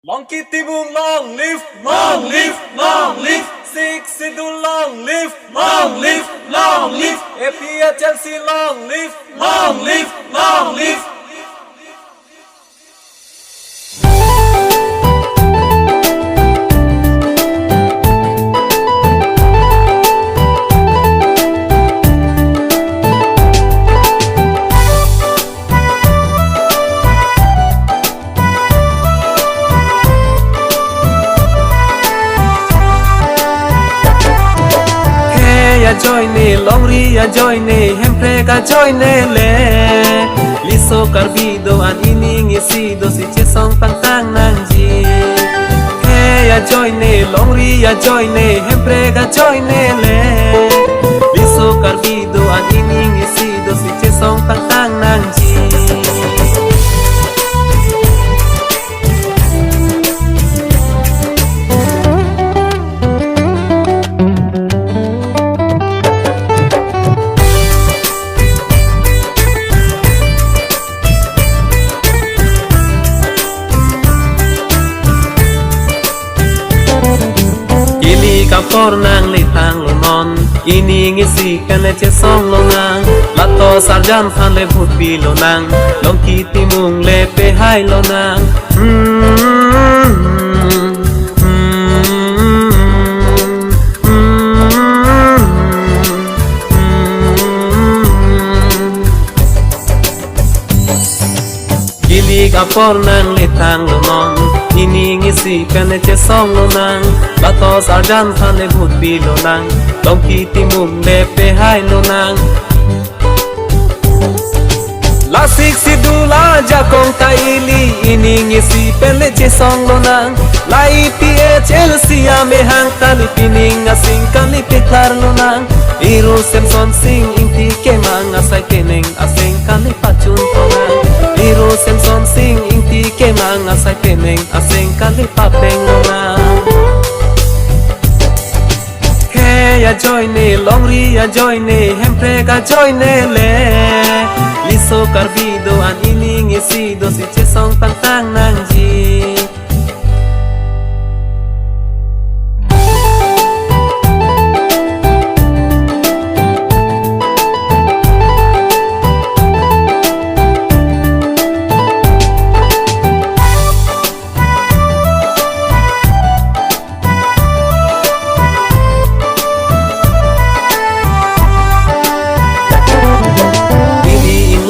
Long kitty boom, long live, long live, long live. Six do long live, long live, long live. APA Chelsea long live, long live, long live. Joy ne longri ya joy ne hempre ka joy ne le liso carbido an ining isido si che song tang tang nang ji he ya joy ne longri ya joy ne hempre ka joy ne le liso carbido an ining isido si che song tang tang nang ji Kapor nang litang lunon ini ngisi kan le che song lo nang lato sarjan phan le bhut pi lo nang long ki ti mung le pe hai lo nang kapor nang litang lunon ini ngisi kan le che song lo nang lato sarjan phan le bhut pi lo nang long ki ti mum le pe hai lo nang la sik si du la ja kong ta ili ini ngisi pen le che song lo nang la IPA Chelsea ya me hang ta li pining asing kan li pe klar lo nang iru Samson sing inti ke mang asai keneng asing kan li pachun to nang iru Samson sing inti ke mang asai keneng asing kan li papeng lo nang ya joy ne longri ya joy ne hempre ka joy ne le liso carbido an ining isido si che song tang tang nang ji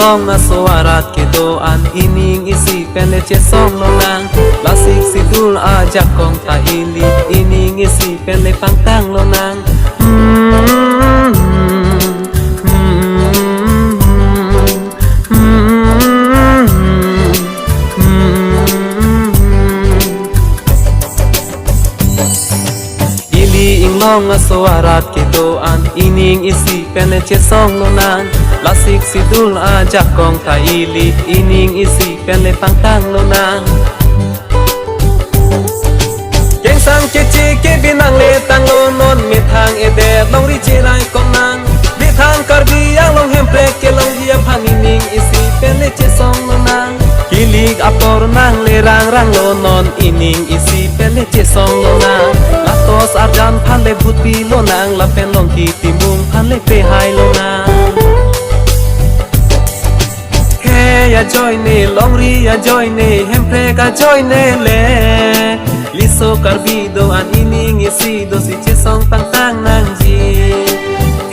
long na soarat ke do an ining isi pele che song lo nang la sik si dul a jakong ta ili ining isi pele pangtang lo nang ili ing long na soarat ke do an ining isi pele che song lo nang la sik si dul a jakong ta ili ining isi pen le pangtang lo nang keng sang che che ke binang le tang lo non mi thang e de long ri che lai kong nang bi thang kar bi yang long hem pre ke long dia phang ining isi pen le che song lo nang kilik apor nang le rang rang lo non ining isi pen le che song lo nang la tos arjan phan le bhut pi lo nang la pen long ki ti mung phan le pe hai lo nang ya joy ne longri ya joy ne hempre ka joy ne le liso carbido an ining isido si che song tang tang nang ji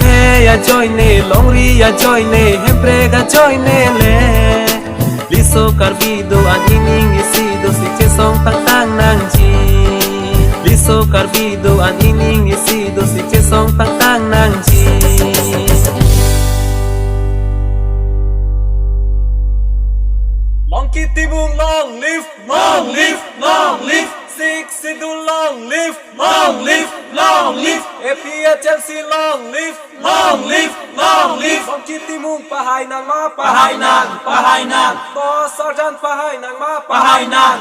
he ya joy ne longri ya joy ne hempre ka joy ne le liso carbido an ining isido si che song tang tang nang ji liso carbido an ining isido si che song tang tang nang ji Long kitty boom, long live, long live, long live. Six do long live, long live, long live. APA Chelsea long live, long live, long live. Long kitty boom, pahai nang ma, pahai nang, pahai nang. Boss sergeant pahai nang ma, pahai nang.